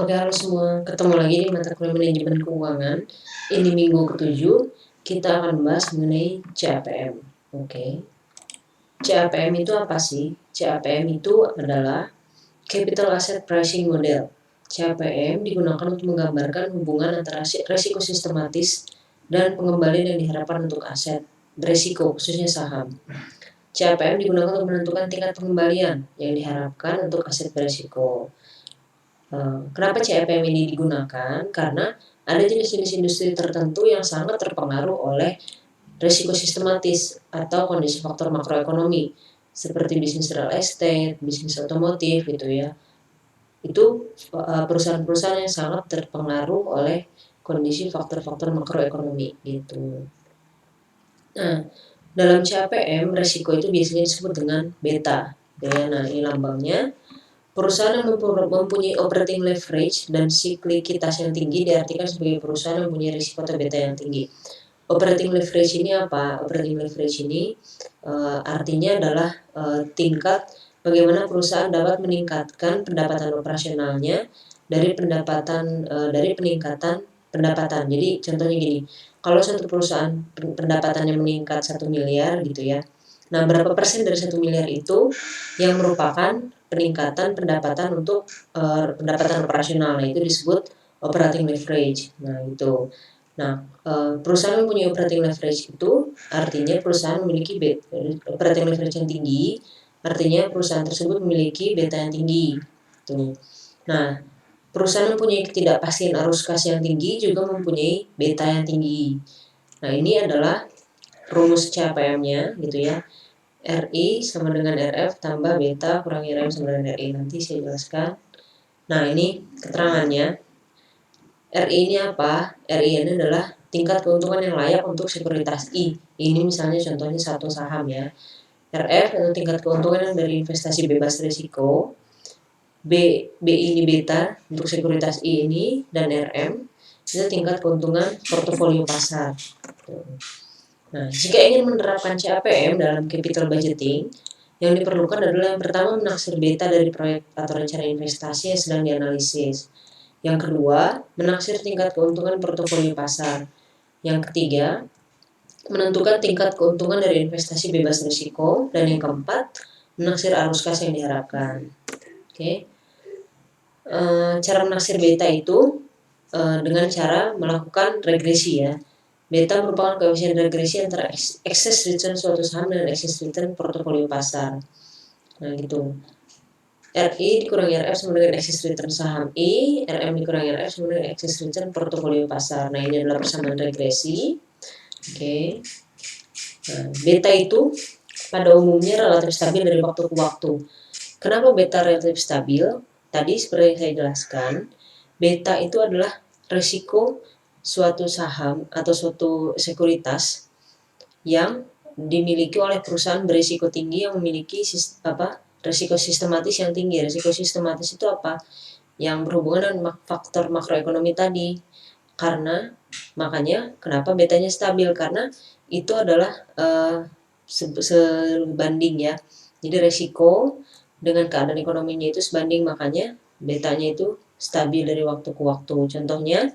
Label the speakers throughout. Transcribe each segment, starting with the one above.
Speaker 1: Oke, halo semua. Ketemu lagi di mata kuliah manajemen keuangan. Ini minggu ke-7, kita akan bahas mengenai CAPM. Oke. CAPM itu apa sih? CAPM itu adalah Capital Asset Pricing Model. CAPM digunakan untuk menggambarkan hubungan antara resiko sistematis dan pengembalian yang diharapkan untuk aset beresiko, khususnya saham. CAPM digunakan untuk menentukan tingkat pengembalian yang diharapkan untuk aset beresiko. Kenapa CAPM ini digunakan? Karena ada jenis-jenis industri tertentu yang sangat terpengaruh oleh risiko sistematis atau kondisi faktor makroekonomi seperti bisnis real estate, bisnis otomotif gitu ya. Itu perusahaan-perusahaan yang sangat terpengaruh oleh kondisi faktor-faktor makroekonomi gitu. Nah, dalam CAPM risiko itu biasanya disebut dengan beta. Ya, nah ini lambangnya. Perusahaan yang mempunyai operating leverage dan siklikitas yang tinggi diartikan sebagai perusahaan yang mempunyai risiko atau beta yang tinggi. Operating leverage ini apa? Operating leverage ini artinya adalah tingkat bagaimana perusahaan dapat meningkatkan pendapatan operasionalnya dari peningkatan pendapatan. Jadi contohnya gini, kalau satu perusahaan pendapatannya meningkat 1 miliar gitu ya. Nah, berapa persen dari 1 miliar itu yang merupakan peningkatan pendapatan untuk pendapatan operasional, nah itu disebut operating leverage. Nah itu, perusahaan yang punya operating leverage itu artinya perusahaan memiliki operating leverage yang tinggi, artinya perusahaan tersebut memiliki beta yang tinggi. Tuh. Nah, perusahaan yang mempunyai ketidakpastian arus kas yang tinggi juga mempunyai beta yang tinggi. Nah ini adalah rumus CAPM-nya gitu ya. RI sama dengan RF tambah beta kurangi RM sama dengan RI. Nanti saya jelaskan. Nah ini keterangannya. RI ini apa? RI ini adalah tingkat keuntungan yang layak untuk sekuritas I. Ini misalnya contohnya satu saham ya. RF itu tingkat keuntungan yang dari investasi bebas risiko. BI ini beta untuk sekuritas I ini, dan RM itu tingkat keuntungan portofolio pasar. Nah, jika ingin menerapkan CAPM dalam capital budgeting, yang diperlukan adalah yang pertama menaksir beta dari proyek atau rencana investasi yang sedang dianalisis. Yang kedua, menaksir tingkat keuntungan portofolio pasar. Yang ketiga, menentukan tingkat keuntungan dari investasi bebas risiko. Dan yang keempat, menaksir arus kas yang diharapkan. Oke. Cara menaksir beta itu dengan cara melakukan regresi ya. Beta merupakan koefisien regresi antara excess return suatu saham dan excess return portofolio pasar. Nah gitu. RI dikurangi RF sama dengan excess return saham I, RM dikurangi RF sama dengan excess return portofolio pasar. Nah ini adalah persamaan regresi. Oke. Nah, beta itu pada umumnya relatif stabil dari waktu ke waktu. Kenapa beta relatif stabil? Tadi seperti yang saya jelaskan, beta itu adalah risiko suatu saham atau suatu sekuritas yang dimiliki oleh perusahaan berisiko tinggi yang memiliki risiko sistematis yang tinggi. Risiko sistematis itu apa? Yang berhubungan dengan faktor makroekonomi tadi. Karena makanya kenapa betanya stabil, karena itu adalah sebanding ya. Jadi risiko dengan keadaan ekonominya itu sebanding, makanya betanya itu stabil dari waktu ke waktu. Contohnya,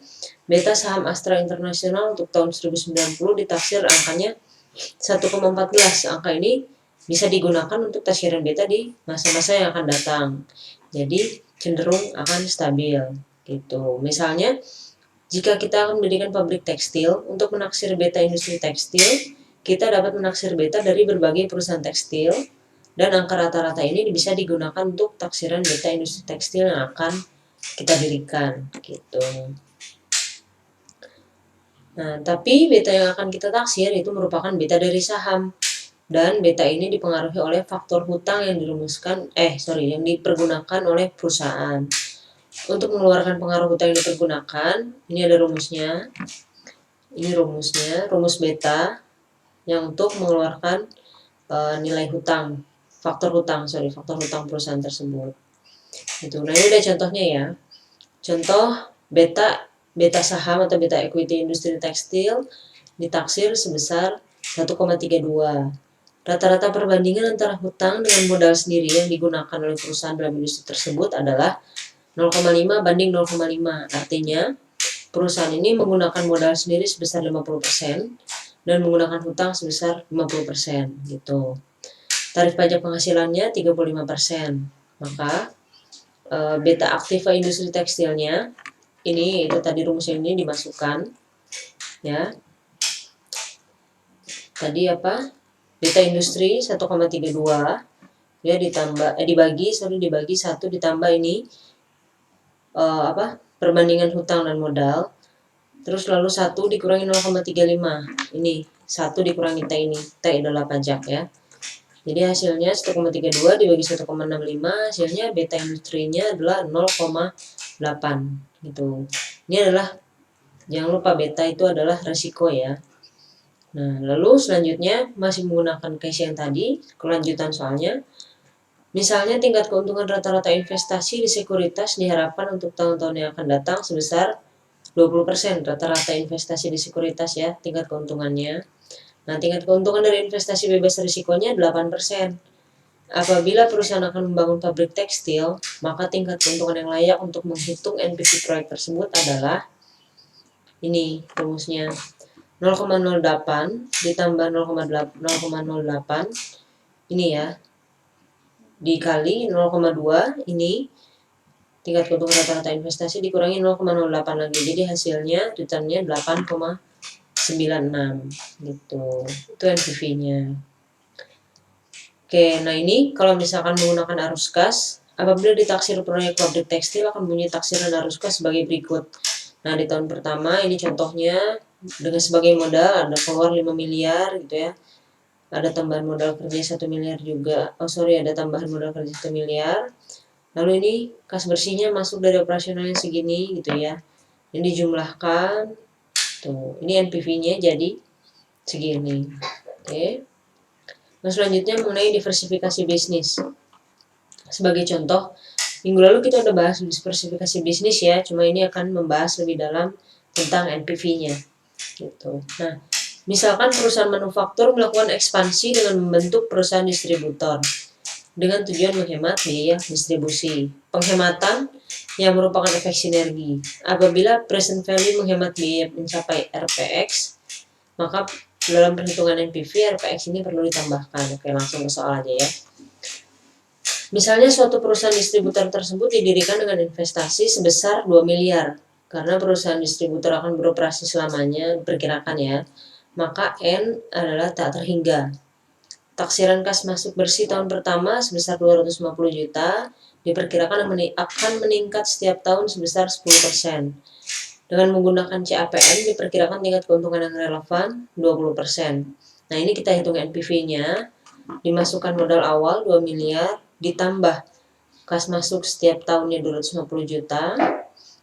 Speaker 1: beta saham Astra Internasional untuk tahun 1090 ditaksir angkanya 1,14. Angka ini bisa digunakan untuk taksiran beta di masa-masa yang akan datang. Jadi cenderung akan stabil gitu. Misalnya, jika kita akan mendirikan pabrik tekstil, untuk menaksir beta industri tekstil, kita dapat menaksir beta dari berbagai perusahaan tekstil, dan angka rata-rata ini bisa digunakan untuk taksiran beta industri tekstil yang akan kita dirikan gitu. Nah, tapi beta yang akan kita taksir itu merupakan beta dari saham, dan beta ini dipengaruhi oleh faktor hutang yang yang dipergunakan oleh perusahaan. Untuk mengeluarkan pengaruh hutang yang dipergunakan, ini ada rumusnya. Ini rumusnya, rumus beta yang untuk mengeluarkan nilai hutang, faktor hutang perusahaan tersebut. Itu. Nah, ini ada contohnya ya. Contoh beta saham atau beta equity industri tekstil ditaksir sebesar 1,32. Rata-rata perbandingan antara hutang dengan modal sendiri yang digunakan oleh perusahaan dalam industri tersebut adalah 0,5 banding 0,5. Artinya perusahaan ini menggunakan modal sendiri sebesar 50% dan menggunakan hutang sebesar 50% gitu. Tarif pajak penghasilannya 35%. Maka beta aktiva industri tekstilnya ini itu tadi rumusnya ini dimasukkan ya. Tadi apa? Beta industri 1,32 ya ditambah dibagi 1 ditambah ini perbandingan hutang dan modal, terus lalu 1 dikurangi 0,35, ini 1 dikurangi T, ini T adalah pajak ya. Jadi hasilnya 1,32 dibagi 1,65, hasilnya beta industrinya adalah 0,8 gitu. Ini adalah, jangan lupa beta itu adalah resiko ya. Nah lalu selanjutnya masih menggunakan case yang tadi, kelanjutan soalnya. Misalnya tingkat keuntungan rata-rata investasi di sekuritas diharapkan untuk tahun-tahun yang akan datang sebesar 20% rata-rata investasi di sekuritas ya, tingkat keuntungannya. Nah, tingkat keuntungan dari investasi bebas risikonya 8%. Apabila perusahaan akan membangun pabrik tekstil, maka tingkat keuntungan yang layak untuk menghitung NPV proyek tersebut adalah ini rumusnya 0,08 ditambah 0,08 ini ya, dikali 0,2 ini tingkat keuntungan rata-rata investasi dikurangi 0,08 lagi, jadi hasilnya returnnya 8,96 gitu. Itu NPV-nya. Oke, nah ini kalau misalkan menggunakan arus kas, apabila ditaksir proyek pabrik tekstil akan punya taksiran arus kas sebagai berikut. Nah di tahun pertama ini contohnya dengan sebagai modal ada keluar 5 miliar gitu ya. Ada tambahan modal kerja 1 miliar juga. Ada tambahan modal kerja 1 miliar. Lalu ini kas bersihnya masuk dari operasionalnya segini gitu ya. Ini dijumlahkan. Tuh, ini NPV-nya jadi segini. Oke. Nah, selanjutnya mengenai diversifikasi bisnis. Sebagai contoh, minggu lalu kita udah bahas diversifikasi bisnis ya, cuma ini akan membahas lebih dalam tentang NPV-nya. Gitu. Nah, misalkan perusahaan manufaktur melakukan ekspansi dengan membentuk perusahaan distributor dengan tujuan menghemat biaya distribusi. Penghematan yang merupakan efek sinergi. Apabila present value menghemat biaya mencapai RPX, maka dalam perhitungan NPV RPX ini perlu ditambahkan. Oke, langsung ke soal aja ya. Misalnya suatu perusahaan distributor tersebut didirikan dengan investasi sebesar 2 miliar. Karena perusahaan distributor akan beroperasi selamanya, diperkirakan ya, maka N adalah tak terhingga. Taksiran kas masuk bersih tahun pertama sebesar 250 juta, diperkirakan akan meningkat setiap tahun sebesar 10%. Dengan menggunakan CAPM, diperkirakan tingkat keuntungan yang relevan 20%. Nah ini kita hitung NPV-nya, dimasukkan modal awal 2 miliar, ditambah kas masuk setiap tahunnya 250 juta,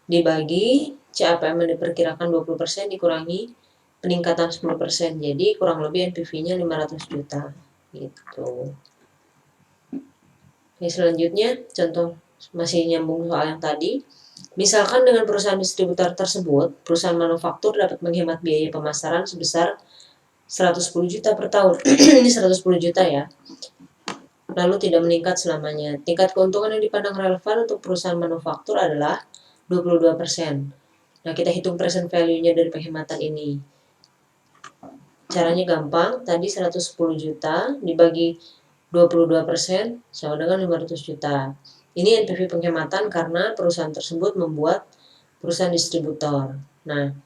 Speaker 1: dibagi CAPM yang diperkirakan 20% dikurangi peningkatan 10%, jadi kurang lebih NPV-nya 500 juta gitu. Oke, selanjutnya contoh masih nyambung soal yang tadi. Misalkan dengan perusahaan distributor tersebut, perusahaan manufaktur dapat menghemat biaya pemasaran sebesar 110 juta per tahun. Ini 110 juta ya. Lalu tidak meningkat selamanya. Tingkat keuntungan yang dipandang relevan untuk perusahaan manufaktur adalah 22%. Nah, kita hitung present value-nya dari penghematan ini. Caranya gampang, tadi 110 juta dibagi 22% sama dengan 500 juta. Ini NPV penghematan karena perusahaan tersebut membuat perusahaan distributor. Nah,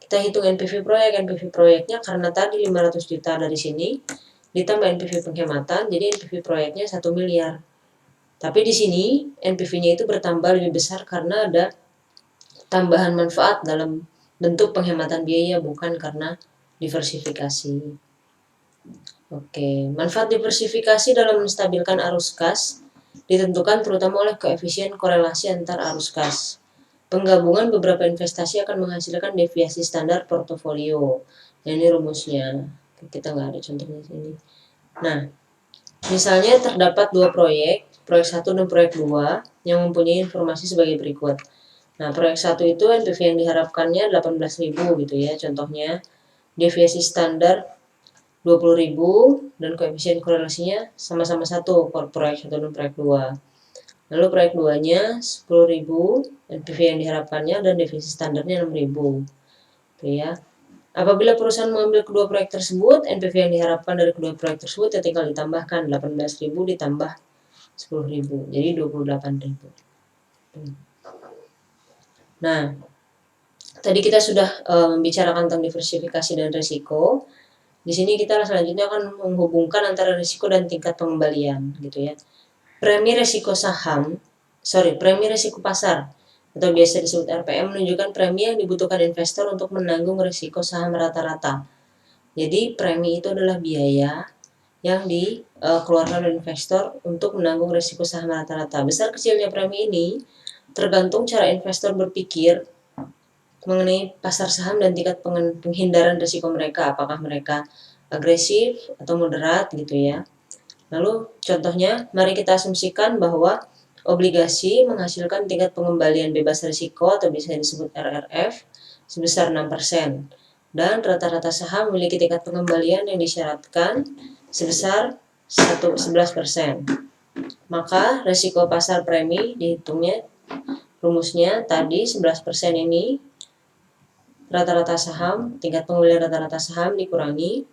Speaker 1: kita hitung NPV proyek. NPV proyeknya karena tadi 500 juta dari sini ditambah NPV penghematan, jadi NPV proyeknya 1 miliar. Tapi di sini NPV-nya itu bertambah lebih besar karena ada tambahan manfaat dalam bentuk penghematan biaya, bukan karena diversifikasi. Oke, manfaat diversifikasi dalam menstabilkan arus kas ditentukan terutama oleh koefisien korelasi antar arus kas. Penggabungan beberapa investasi akan menghasilkan deviasi standar portofolio. Nah, ini rumusnya. Kita nggak ada contohnya di sini. Nah, misalnya terdapat 2 proyek 1 dan proyek 2 yang mempunyai informasi sebagai berikut. Nah, proyek 1 itu NPV yang diharapkannya 18.000 gitu ya, contohnya. Deviasi standar 20.000 dan koefisien korelasinya sama-sama 1 proyek 1 dan proyek 2. Lalu proyek 2-nya 10.000 NPV yang diharapkannya dan devisa standarnya 6.000. Gitu ya. Apabila perusahaan mengambil kedua proyek tersebut, NPV yang diharapkan dari kedua proyek tersebut ya tinggal ditambahkan 18.000 ditambah 10.000, jadi 28.000. Nah, tadi kita sudah membicarakan tentang diversifikasi dan risiko. Di sini kita selanjutnya akan menghubungkan antara risiko dan tingkat pengembalian, gitu ya. Premi risiko pasar atau biasa disebut RPM menunjukkan premi yang dibutuhkan investor untuk menanggung risiko saham rata-rata. Jadi premi itu adalah biaya yang dikeluarkan oleh investor untuk menanggung risiko saham rata-rata. Besar kecilnya premi ini tergantung cara investor berpikir mengenai pasar saham dan tingkat penghindaran risiko mereka, apakah mereka agresif atau moderat gitu ya. Lalu contohnya, mari kita asumsikan bahwa obligasi menghasilkan tingkat pengembalian bebas risiko atau bisa disebut RRF sebesar 6%. Dan rata-rata saham memiliki tingkat pengembalian yang disyaratkan sebesar 11%. Maka risiko pasar premi dihitungnya, rumusnya tadi 11% ini rata-rata saham, tingkat pengembalian rata-rata saham dikurangi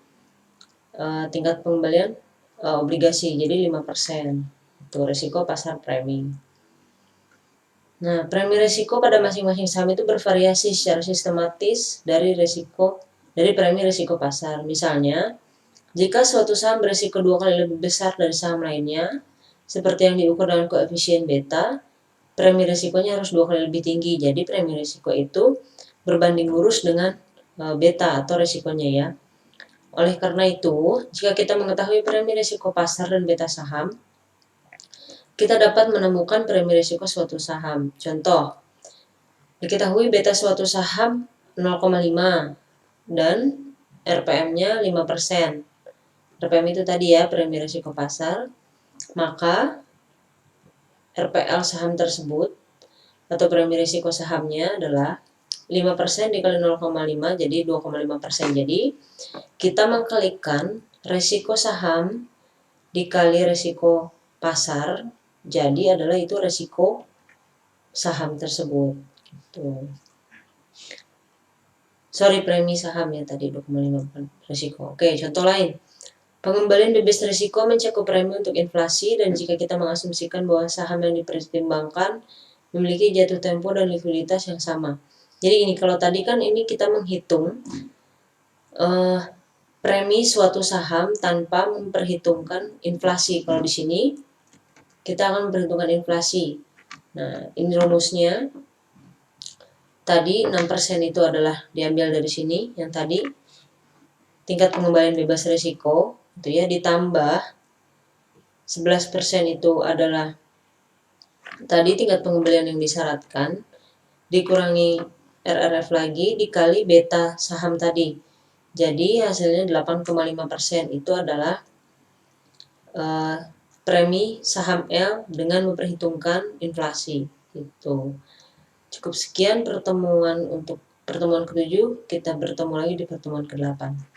Speaker 1: tingkat pengembalian obligasi, jadi 5%. Itu risiko pasar premi. Nah, premi risiko pada masing-masing saham itu bervariasi secara sistematis dari premi risiko pasar. Misalnya, jika suatu saham berisiko 2 kali lebih besar dari saham lainnya, seperti yang diukur dengan koefisien beta, premi risikonya harus 2 kali lebih tinggi. Jadi premi risiko itu berbanding lurus dengan beta atau risikonya ya. Oleh karena itu, jika kita mengetahui premi risiko pasar dan beta saham, kita dapat menemukan premi risiko suatu saham. Contoh, diketahui beta suatu saham 0,5 dan RPM-nya 5%. RPM itu tadi ya, premi risiko pasar. Maka RPL saham tersebut atau premi risiko sahamnya adalah 5% dikali 0,5 jadi 2,5%. Jadi kita mengkalikan risiko saham dikali risiko pasar, jadi adalah itu risiko saham tersebut. Gitu. Sorry, premi saham ya tadi 2,5% risiko. Oke, contoh lain. Pengembalian bebas risiko mencakup premi untuk inflasi dan jika kita mengasumsikan bahwa saham yang dipertimbangkan memiliki jatuh tempo dan likuiditas yang sama. Jadi ini kalau tadi kan ini kita menghitung premi suatu saham tanpa memperhitungkan inflasi. Kalau di sini kita akan memperhitungkan inflasi. Nah, ini rumusnya. Tadi 6% itu adalah diambil dari sini, yang tadi tingkat pengembalian bebas risiko itu ya, ditambah 11% itu adalah tadi tingkat pengembalian yang disyaratkan, dikurangi RRF lagi dikali beta saham tadi. Jadi hasilnya 8,5% itu adalah premi saham L dengan memperhitungkan inflasi. Itu. Cukup sekian pertemuan untuk pertemuan ke-7, kita bertemu lagi di pertemuan ke-8.